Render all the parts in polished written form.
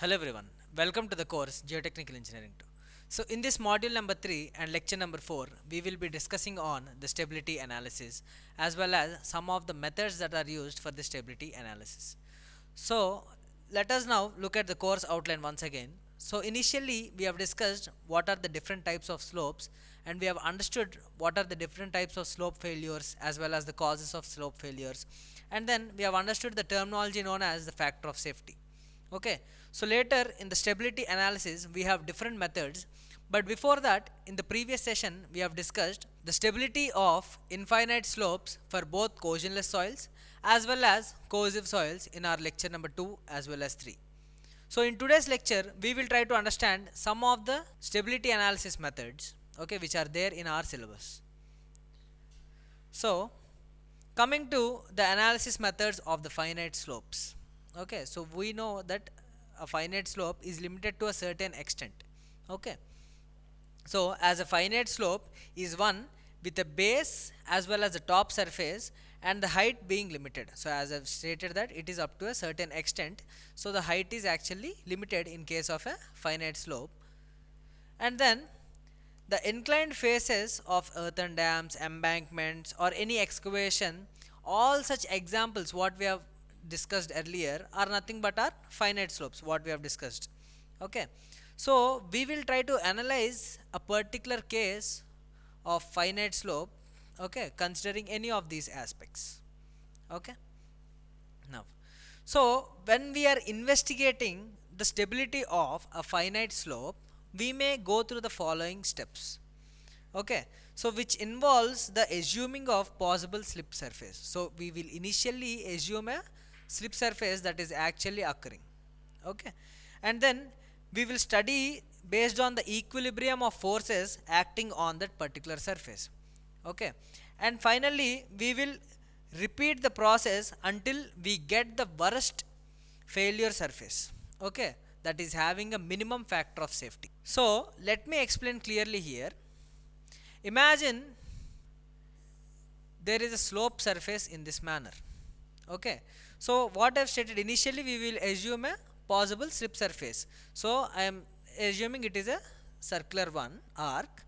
Hello everyone, welcome to the course Geotechnical Engineering 2. So in this module number 3 and lecture number 4, we will be discussing on the stability analysis as well as some of the methods that are used for the stability analysis. So let us now look at the course outline once again. So initially we have discussed what are the different types of slopes, and we have understood what are the different types of slope failures as well as the causes of slope failures, and then we have understood the terminology known as the factor of safety. Okay, so later in the stability analysis we have different methods, but before that in the previous session we have discussed the stability of infinite slopes for both cohesionless soils as well as cohesive soils in our lecture number 2 as well as 3. So in today's lecture we will try to understand some of the stability analysis methods, okay, which are there in our syllabus. So coming to the analysis methods of the finite slopes. Okay, so we know that a finite slope is limited to a certain extent. Okay, so as a finite slope is one with a base as well as a top surface and the height being limited. So as I've stated that it is up to a certain extent, so the height is actually limited in case of a finite slope. And then the inclined faces of earthen dams, embankments, or any excavation, all such examples what we have discussed earlier are nothing but are finite slopes what we have discussed. Okay, so we will try to analyze a particular case of finite slope, okay, considering any of these aspects. Okay, now so when we are investigating the stability of a finite slope, we may go through the following steps. Okay, so which involves the assuming of possible slip surface. So we will initially assume a slip surface that is actually occurring. Okay, and then we will study based on the equilibrium of forces acting on that particular surface. Okay, and finally we will repeat the process until we get the worst failure surface, okay, that is having a minimum factor of safety. So let me explain clearly here. Imagine there is a slope surface in this manner. Okay, so what I've stated initially, we will assume a possible slip surface. So I am assuming it is a circular one arc,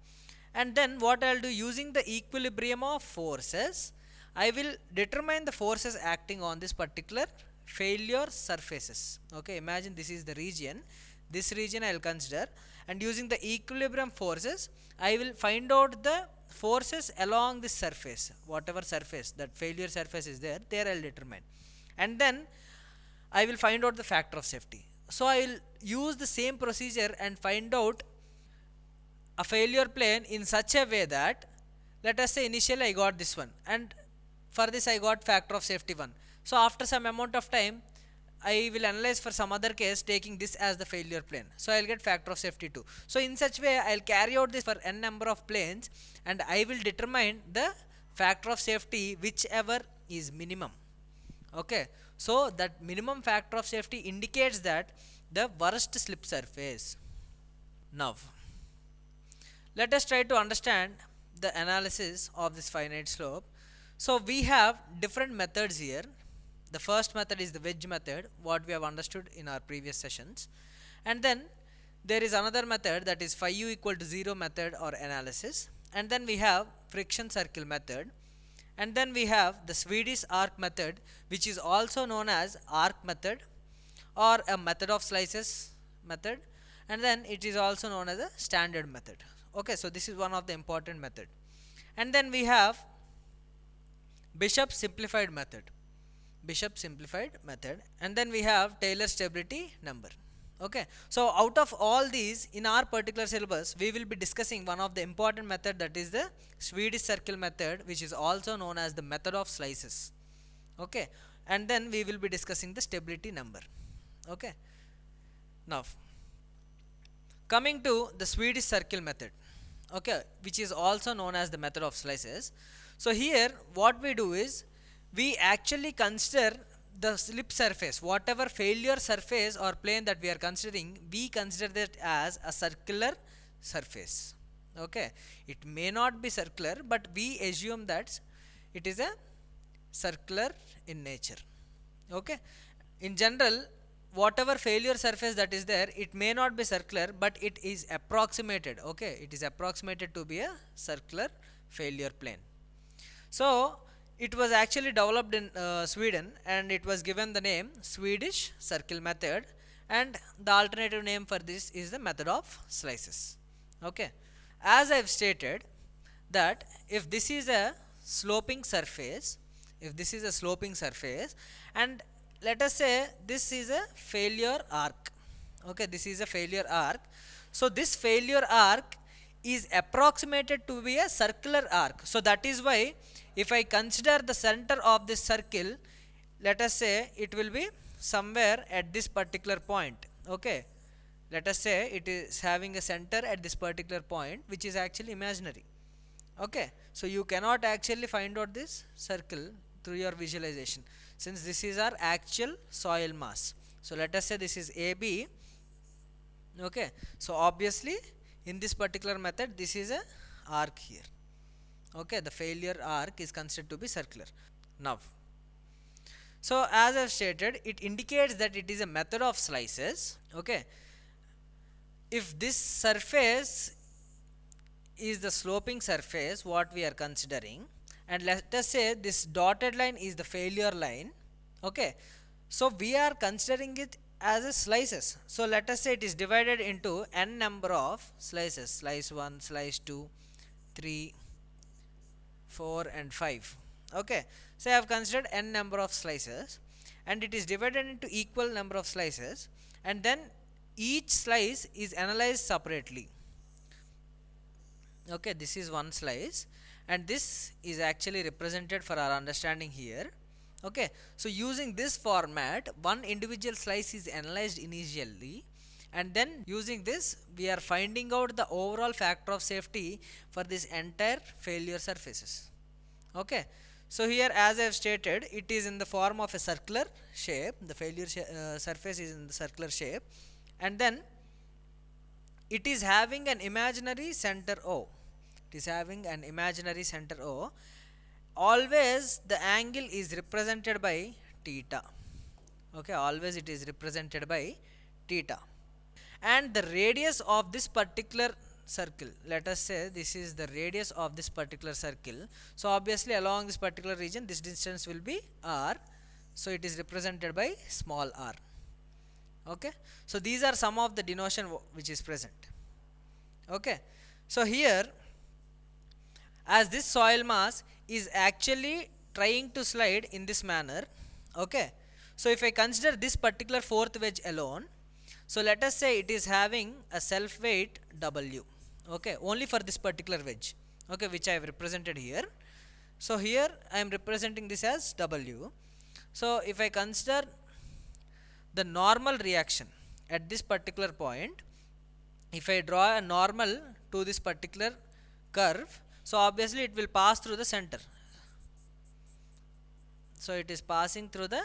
and then what I'll do, using the equilibrium of forces, I will determine the forces acting on this particular failure surfaces. Okay, imagine this is the region, this region I will consider, and using the equilibrium forces I will find out the forces along this surface, whatever surface that failure surface is there I will determine, and then I will find out the factor of safety. So I will use the same procedure and find out a failure plane in such a way that, let us say initially I got this one, and for this I got factor of safety 1. So after some amount of time I will analyze for some other case taking this as the failure plane, so I will get factor of safety 2. So in such way I will carry out this for n number of planes, and I will determine the factor of safety whichever is minimum. Okay, so that minimum factor of safety indicates that the worst slip surface. Now let us try to understand the analysis of this finite slope. So we have different methods here. The first method is the wedge method, what we have understood in our previous sessions, and then there is another method, that is phi u equal to 0 method or analysis, and then we have friction circle method, and then we have the Swedish arc method, which is also known as arc method or a method of slices method, and then it is also known as a standard method. Okay, so this is one of the important method, and then we have Bishop simplified method, and then we have Taylor stability number. Okay, so out of all these in our particular syllabus we will be discussing one of the important method, that is the Swedish circle method, which is also known as the method of slices. Okay, and then we will be discussing the stability number. Okay, now coming to the Swedish circle method, okay, which is also known as the method of slices. So here what we do is we actually consider the slip surface, whatever failure surface or plane that we are considering, we consider that as a circular surface. Okay, it may not be circular, but we assume that it is a circular in nature. Okay, in general whatever failure surface that is there, it may not be circular, but it is approximated. Okay, it is approximated to be a circular failure plane. So it was actually developed in Sweden, and it was given the name Swedish circle method, and the alternative name for this is the method of slices. Okay, as I've stated that if this is a sloping surface, if this is a sloping surface, and let us say this is a failure arc. Okay, this is a failure arc. So this failure arc is approximated to be a circular arc. So that is why if I consider the center of this circle, let us say it will be somewhere at this particular point. Okay, let us say it is having a center at this particular point, which is actually imaginary. Okay, so you cannot actually find out this circle through your visualization, since this is our actual soil mass. So let us say this is AB. Okay, so obviously in this particular method this is a arc here. Okay, the failure arc is considered to be circular. Now, so as I have stated, it indicates that it is a method of slices. Okay, if this surface is the sloping surface what we are considering, and let us say this dotted line is the failure line. Okay, so we are considering it as a slices. So let us say it is divided into n number of slices, slice 1, slice 2, 3, 4 and 5. Okay, so I have considered n number of slices, and it is divided into equal number of slices, and then each slice is analyzed separately. Okay, this is one slice, and this is actually represented for our understanding here. Okay, so using this format, one individual slice is analyzed initially, and then using this we are finding out the overall factor of safety for this entire failure surfaces. Okay, so here as I have stated, it is in the form of a circular shape. The failure surface is in the circular shape, and then it is having an imaginary center O. It is having an imaginary center O. Always the angle is represented by theta. Okay, always it is represented by theta. And the radius of this particular circle, let us say this is the radius of this particular circle. So obviously along this particular region this distance will be r. So it is represented by small r. Okay, so these are some of the denotation which is present. Okay, so here as this soil mass is actually trying to slide in this manner. Okay, so if I consider this particular fourth wedge alone, so let us say it is having a self weight W. Okay, only for this particular wedge. Okay, which I have represented here. So here I am representing this as W. So if I consider the normal reaction at this particular point, if I draw a normal to this particular curve, so obviously it will pass through the center. So it is passing through the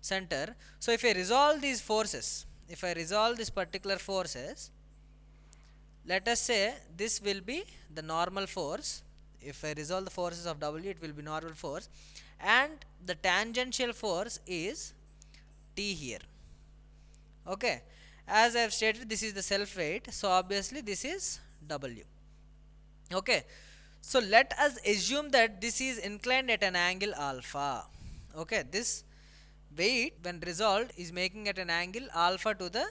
center. So if I resolve these forces, if I resolve this particular forces, let us say this will be the normal force. If I resolve the forces of W, it will be normal force, and the tangential force is T here. Okay, as I have stated, this is the self weight, so obviously this is W. Okay, so let us assume that this is inclined at an angle alpha. Okay, this weight when resolved is making at an angle alpha to the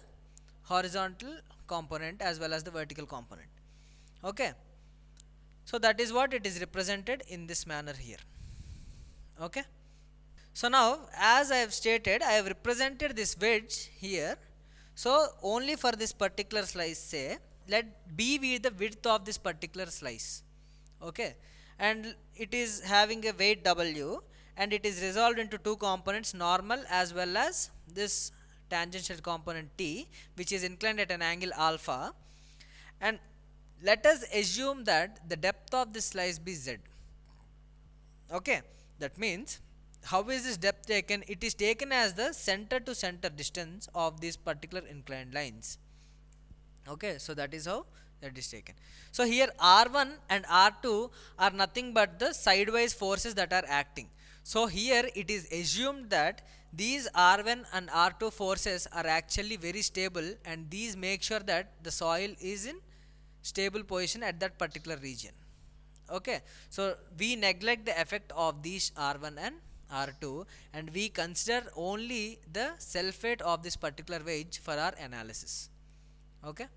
horizontal component as well as the vertical component. Okay, so that is what it is represented in this manner here. Okay, so now as I have stated, I have represented this wedge here. So only for this particular slice, say let B be the width of this particular slice. Okay, and it is having a weight W, and it is resolved into two components, normal as well as this tangential component T, which is inclined at an angle alpha. And let us assume that the depth of this slice be Z. Okay, that means how is this depth taken? It is taken as the center to center distance of these particular inclined lines. Okay, so that is how that is taken. So here R1 and R2 are nothing but the sidewise forces that are acting. So here it is assumed that these R1 and R2 forces are actually very stable, and these make sure that the soil is in stable position at that particular region. Okay, so we neglect the effect of these R1 and R2, and we consider only the sulfate of this particular wedge for our analysis. Okay,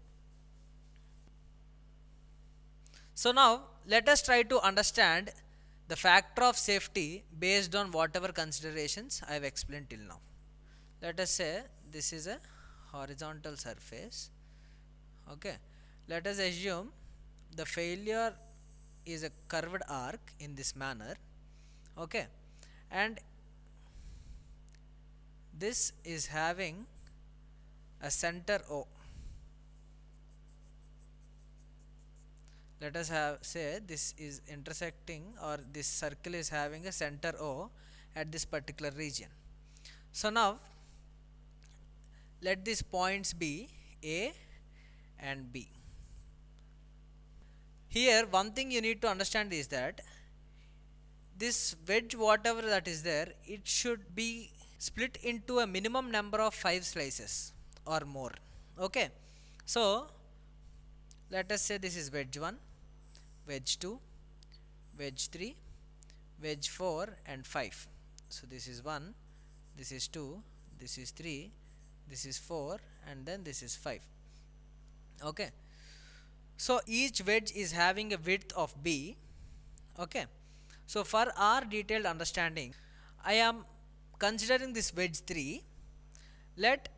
so now let us try to understand the factor of safety based on whatever considerations I have explained till now. Let us say this is a horizontal surface. Okay, let us assume the failure is a curved arc in this manner. Okay, and this is having a center O. Let us have say this is intersecting, or this circle is having a center O at this particular region. So now let these points be A and B. Here one thing you need to understand is that this wedge, whatever that is there, it should be split into a minimum number of 5 slices or more. Okay, so let us say this is wedge 1, wedge 2, wedge 3, wedge 4 and 5. So this is 1, this is 2, this is 3, this is 4, and then this is 5. Okay, so each wedge is having a width of B. Okay, so for our detailed understanding, I am considering this wedge 3. Let,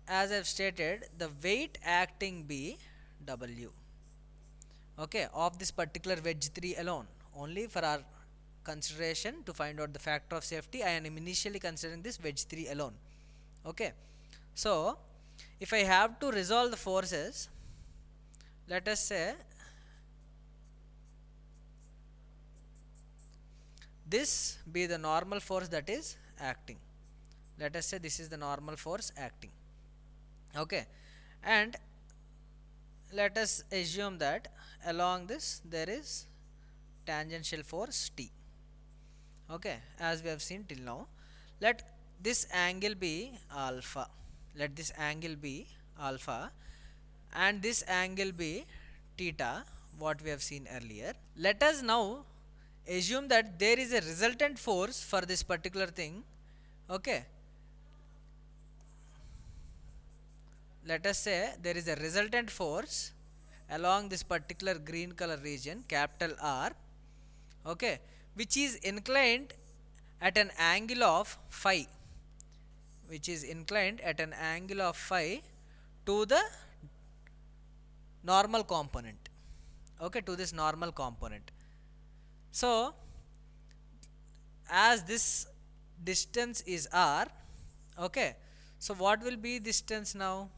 as I have stated, the weight acting be W. Okay, of this particular wedge 3 alone. Only for our consideration to find out the factor of safety, I am initially considering this wedge 3 alone. Okay, so if I have to resolve the forces, let us say this be the normal force that is acting. Let us say this is the normal force acting. Okay, and let us assume that along this there is tangential force T. Okay, as we have seen till now, let this angle be alpha. Let this angle be alpha and this angle be theta, what we have seen earlier. Let us now assume that there is a resultant force for this particular thing. Okay, let us say there is a resultant force along this particular green color region, capital R. Okay, which is inclined at an angle of phi, which is inclined at an angle of phi to the normal component. Okay, to this normal component. So as this distance is R, okay, so what will be distance now?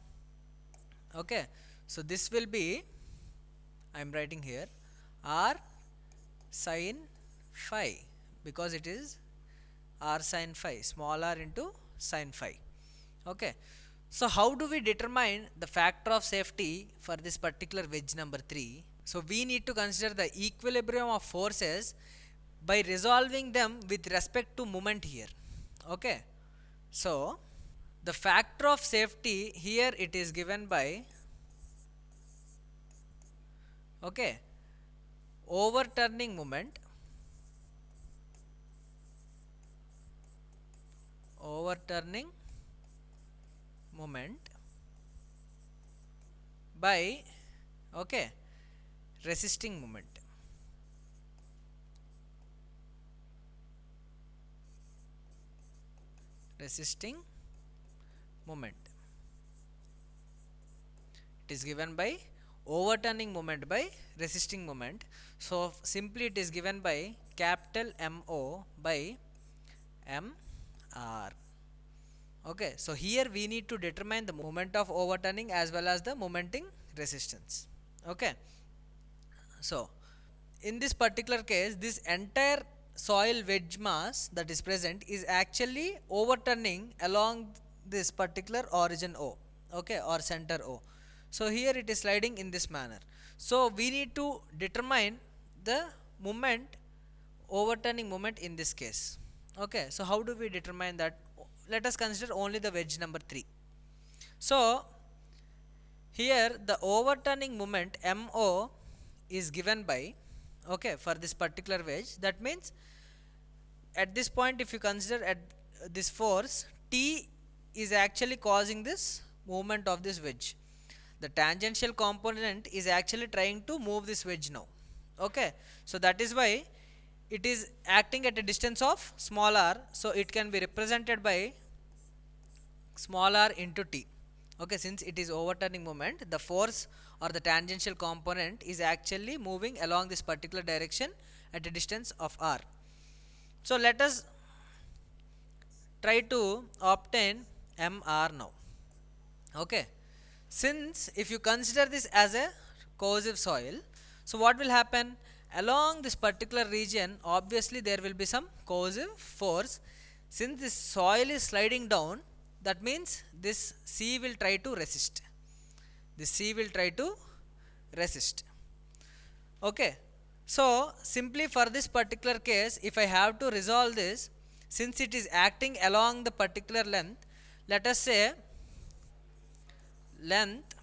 Okay, so this will be, I am writing here, R sin phi, because it is R sin phi, small r into sin phi. Okay, so how do we determine the factor of safety for this particular wedge number 3? So we need to consider the equilibrium of forces by resolving them with respect to moment here. Okay, so the factor of safety here, it is given by, okay, overturning moment, overturning moment by, okay, resisting moment. Resisting moment, it is given by overturning moment by resisting moment. So simply it is given by capital MO by MR. Okay, so here we need to determine the moment of overturning as well as the momenting resistance. Okay, so in this particular case, this entire soil wedge mass that is present is actually overturning along this particular origin O, okay, or center O. So here it is sliding in this manner. So we need to determine the moment, overturning moment in this case. Okay, so how do we determine that? Let us consider only the wedge number 3. So here the overturning moment MO is given by, okay, for this particular wedge. That means at this point, if you consider at this force, T is actually causing this movement of this wedge. The tangential component is actually trying to move this wedge now. Okay, so that is why it is acting at a distance of small r, so it can be represented by small r into T. Okay, since it is overturning moment, the force or the tangential component is actually moving along this particular direction at a distance of r. So let us try to obtain mr now. Okay, since if you consider this as a cohesive soil, so what will happen along this particular region? Obviously there will be some cohesive force. Since this soil is sliding down, that means this C will try to resist. This C will try to resist. Okay, so simply for this particular case, if I have to resolve this, since it is acting along the particular length, let us say length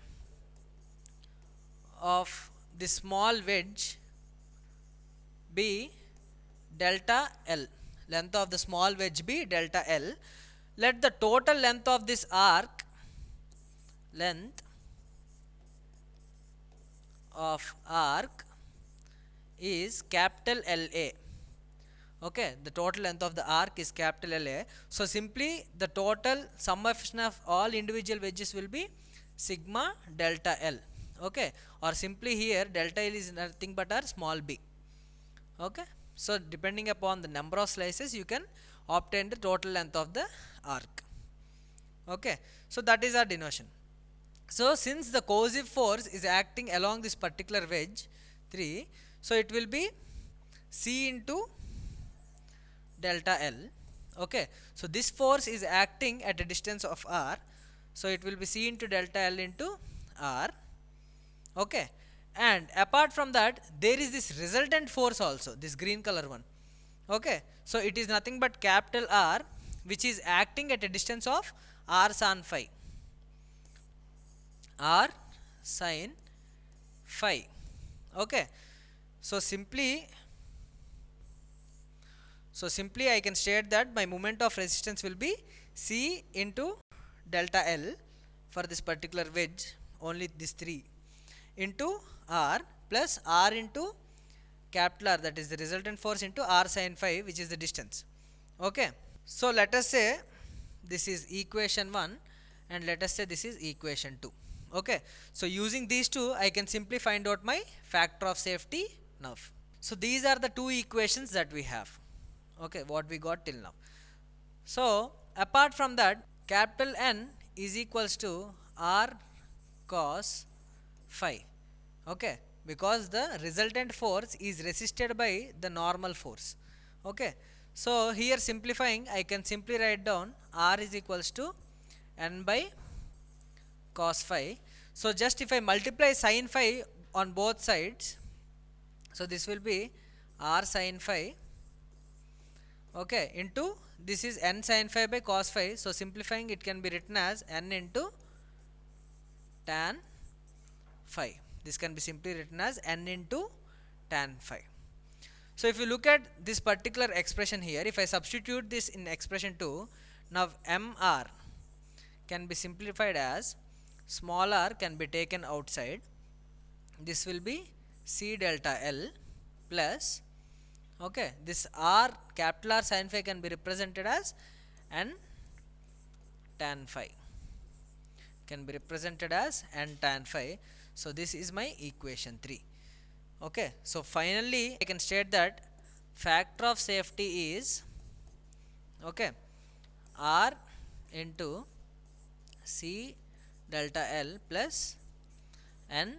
of the small wedge be delta L. Length of the small wedge be delta L. Let the total length of this arc, length of arc is capital LA. Okay, the total length of the arc is capital LA. So simply the total summation of all individual wedges will be sigma delta L. Okay, or simply here delta L is nothing but our small b. Okay, so depending upon the number of slices, you can obtain the total length of the arc. Okay, so that is our denotation. So since the cohesive force is acting along this particular wedge 3, so it will be C into delta L. Okay, so this force is acting at a distance of r, so it will be C into delta L into r. Okay, and apart from that, there is this resultant force also, this green color one. Okay, so it is nothing but capital R, which is acting at a distance of r sin phi. R sin phi. Okay, so simply I can state that my moment of resistance will be C into delta L for this particular wedge, only this 3, into R plus R into capital R, that is the resultant force, into R sin phi, which is the distance. Okay, so let us say this is equation 1 and let us say this is equation 2. Okay, so using these two, I can simply find out my factor of safety now. So these are the two equations that we have. Okay, what we got till now. So apart from that, capital N is equals to R cos phi. Okay, because the resultant force is resisted by the normal force. Okay, so here simplifying, I can simply write down R is equals to N by cos phi. So just if I multiply sin phi on both sides, so this will be R sin phi, okay, into this is N sin phi by cos phi. So simplifying, it can be written as N into tan phi. This can be simply written as N into tan phi. So if you look at this particular expression here, if I substitute this in expression 2, now mr can be simplified as small r can be taken outside. This will be C delta L plus, okay, this R, capital R sin phi, can be represented as N tan phi. Can be represented as N tan phi. So this is my equation 3. Okay, so finally I can state that factor of safety is, okay, R into C delta L plus N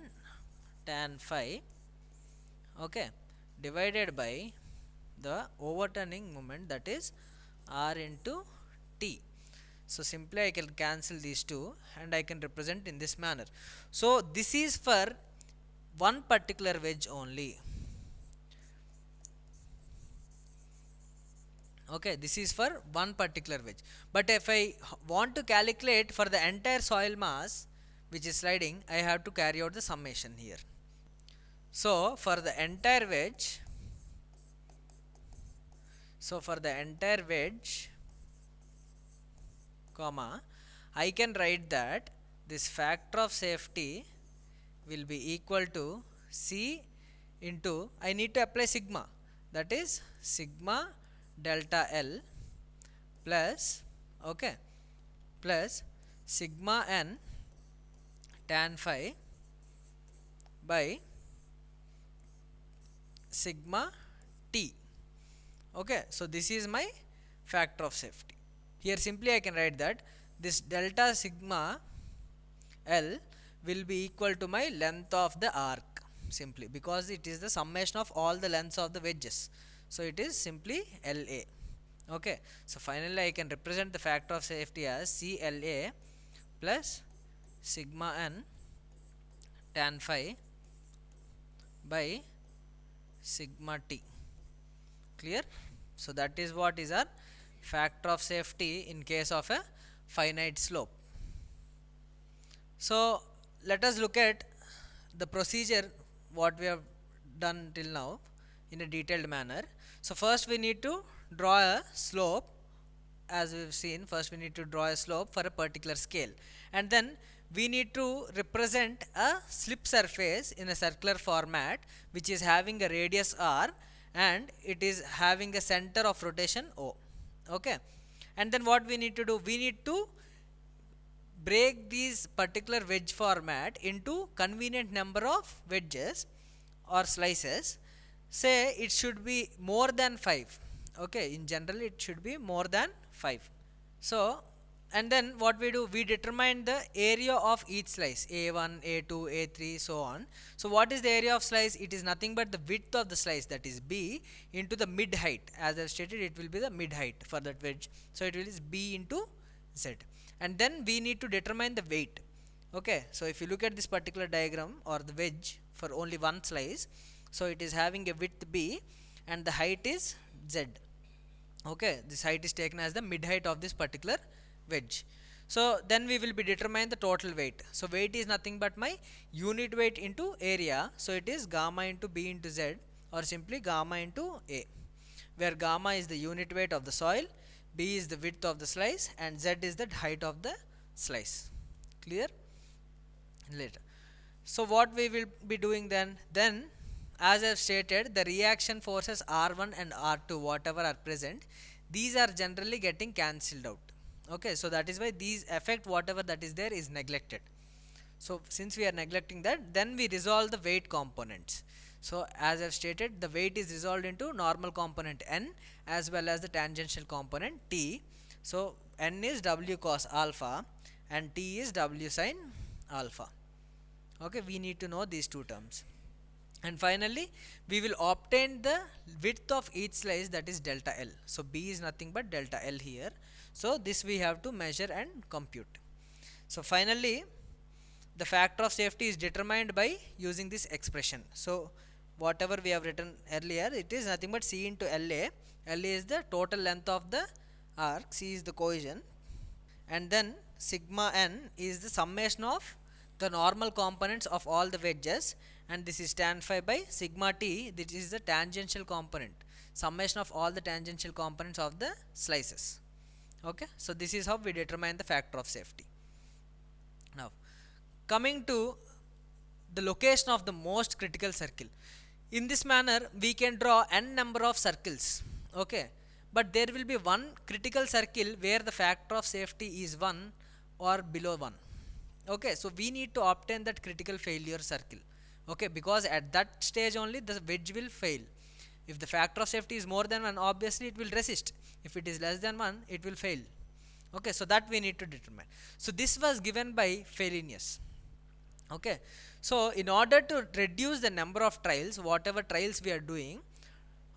tan phi, okay, divided by the overturning moment, that is R into T. So simply I can cancel these two and I can represent in this manner. So this is for one particular wedge only. Okay, this is for one particular wedge. But if I want to calculate for the entire soil mass which is sliding, I have to carry out the summation here. So for the entire wedge, comma, I can write that this factor of safety will be equal to C into, I need to apply sigma, that is sigma delta L plus, okay, plus sigma n tan phi by sigma t. Okay, so this is my factor of safety. Here simply I can write that this delta sigma L will be equal to my length of the arc, simply because it is the summation of all the lengths of the wedges. So it is simply LA. Okay, so finally I can represent the factor of safety as CLA plus sigma n tan phi by sigma t. Clear? So that is what is our factor of safety in case of a finite slope. So let us look at the procedure what we have done till now in a detailed manner. So first we need to draw a slope. As we've seen, first we need to draw a slope for a particular scale, and then we need to represent a slip surface in a circular format which is having a radius r and it is having a center of rotation O. Okay, and then what we need to do, we need to break these particular wedge format into convenient number of wedges or slices. Say it should be more than 5. Okay, in general it should be more than 5. So and then what we do, we determine the area of each slice, A1, A2, A3, so on. So what is the area of slice? It is nothing but the width of the slice, that is B, into the mid height. As I have stated, it will be the mid height for that wedge. So it will is B into Z. And then we need to determine the weight. Okay, so if you look at this particular diagram or the wedge for only one slice, so it is having a width B and the height is Z. Okay, this height is taken as the mid height of this particular wedge. So then we will be determine the total weight. So weight is nothing but my unit weight into area. So it is gamma into B into Z, or simply gamma into A, where gamma is the unit weight of the soil, B is the width of the slice, and Z is the height of the slice. Clear? Later. So what we will be doing then as I have stated, the reaction forces R1 and R2 whatever are present, these are generally getting cancelled out. Okay, so that is why these effect whatever that is there is neglected. So since we are neglecting that, then we resolve the weight components. So as I have stated, the weight is resolved into normal component N as well as the tangential component T. So N is W cos alpha and T is W sin alpha. Okay, we need to know these two terms. And finally we will obtain the width of each slice, that is delta L. So B is nothing but delta L here. So this we have to measure and compute. So finally the factor of safety is determined by using this expression. So whatever we have written earlier, it is nothing but C into LA. LA is the total length of the arc, C is the cohesion, and then sigma n is the summation of the normal components of all the wedges, and this is tan phi by sigma t, this is the tangential component, summation of all the tangential components of the slices. Okay, so this is how we determine the factor of safety. Now coming to the location of the most critical circle, in this manner we can draw n number of circles. Okay, but there will be one critical circle where the factor of safety is 1 or below 1. Okay, so we need to obtain that critical failure circle. Okay, because at that stage only the wedge will fail. If the factor of safety is more than 1, obviously it will resist. If it is less than 1, it will fail. Okay, so that we need to determine. So this was given by Fellenius. Okay, so in order to reduce the number of trials, whatever trials we are doing,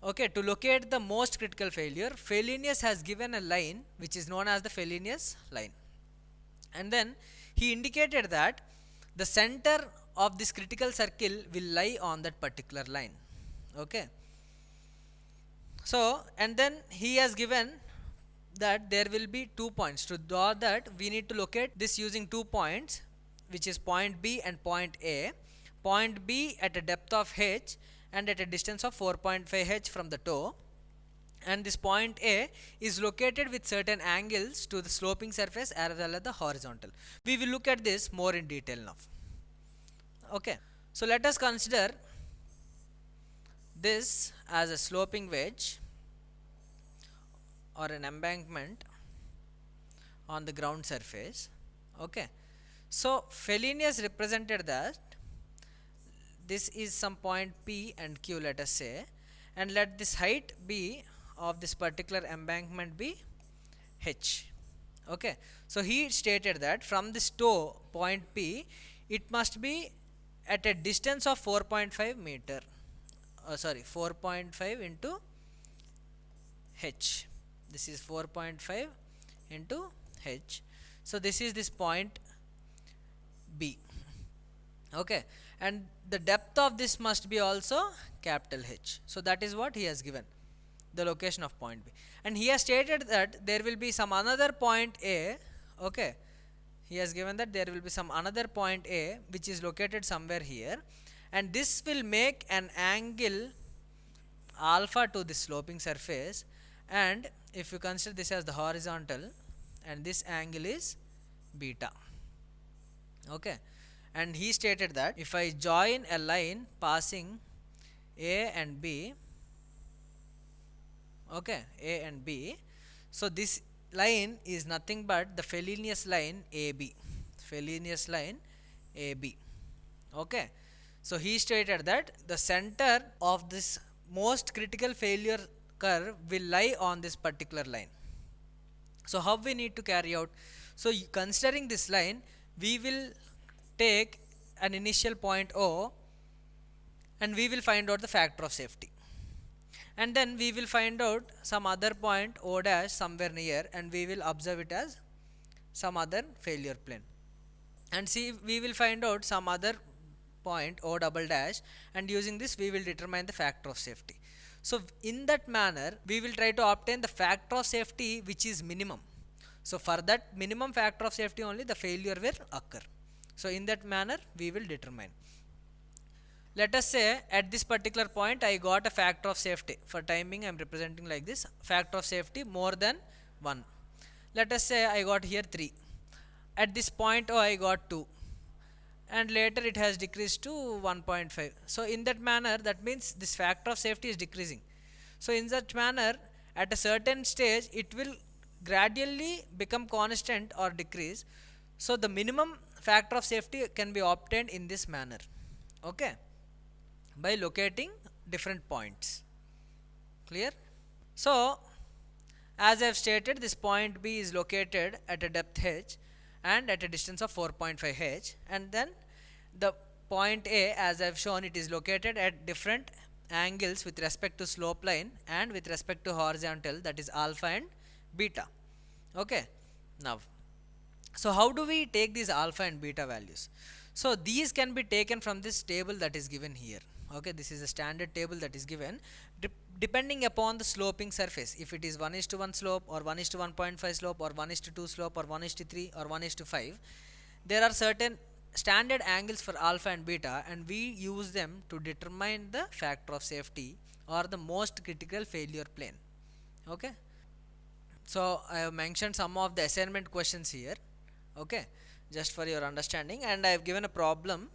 okay, to locate the most critical failure, Fellenius has given a line which is known as the Fellenius line. And then he indicated that the center of this critical circle will lie on that particular line. Okay, So and then he has given that there will be 2 points. To draw that, we need to locate this using 2 points, which is point B and point A. Point B at a depth of h and at a distance of 4.5 h from the toe, and this point A is located with certain angles to the sloping surface as well as the horizontal. We will look at this more in detail now. Okay, so let us consider this as a sloping wedge or an embankment on the ground surface. Okay, so Fellini represented that this is some point P and Q, let us say, and let this height be of this particular embankment be h. Okay, so he stated that from this toe point P, it must be at a distance of 4.5 meter, 4.5 into h. This is 4.5 into h. So this is this point B. Okay, and the depth of this must be also capital H. So that is what he has given, the location of point B, and he has stated that there will be some another point A. Okay, he has given that there will be some another point A which is located somewhere here, and this will make an angle alpha to the sloping surface, and if you consider this as the horizontal, and this angle is beta. Okay, and he stated that if I join a line passing A and B, okay, A and B, so this line is nothing but the Fellini line AB, Fellini line AB. Okay, so he stated that the center of this most critical failure curve will lie on this particular line. So how we need to carry out? So considering this line, we will take an initial point O, and we will find out the factor of safety, and then we will find out some other point O dash somewhere near, and we will observe it as some other failure plane, and see we will find out some other point O double dash, and using this we will determine the factor of safety. So in that manner we will try to obtain the factor of safety which is minimum. So for that minimum factor of safety only the failure will occur. So in that manner we will determine. Let us say at this particular point I got a factor of safety. For timing I am representing like this, factor of safety more than 1. Let us say I got here 3. At this point O I got 2, and later it has decreased to 1.5. So in that manner, that means this factor of safety is decreasing. So in such manner, at a certain stage it will gradually become constant or decrease. So the minimum factor of safety can be obtained in this manner, okay, by locating different points. Clear? So as I have stated, this point B is located at a depth h and at a distance of 4.5 h, and then the point A, as I have shown, it is located at different angles with respect to slope line and with respect to horizontal, that is alpha and beta. Okay, now so how do we take these alpha and beta values? So these can be taken from this table that is given here. Okay, this is a standard table that is given depending upon the sloping surface. If it is 1:1 slope or 1:1.5 slope or 1:2 slope or 1:3 or 1:5, there are certain standard angles for alpha and beta, and we use them to determine the factor of safety or the most critical failure plane. Okay, so I have mentioned some of the assignment questions here, okay, just for your understanding, and I have given a problem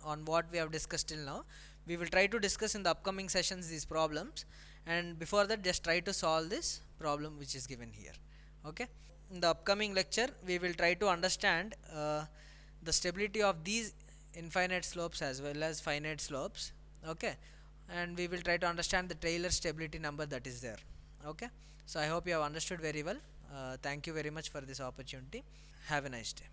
on what we have discussed till now. We will try to discuss in the upcoming sessions these problems, and before that just try to solve this problem which is given here. Okay, in the upcoming lecture we will try to understand the stability of these infinite slopes as well as finite slopes. Okay, and we will try to understand the Taylor stability number that is there. Okay, so I hope you have understood very well. Thank you very much for this opportunity. Have a nice day.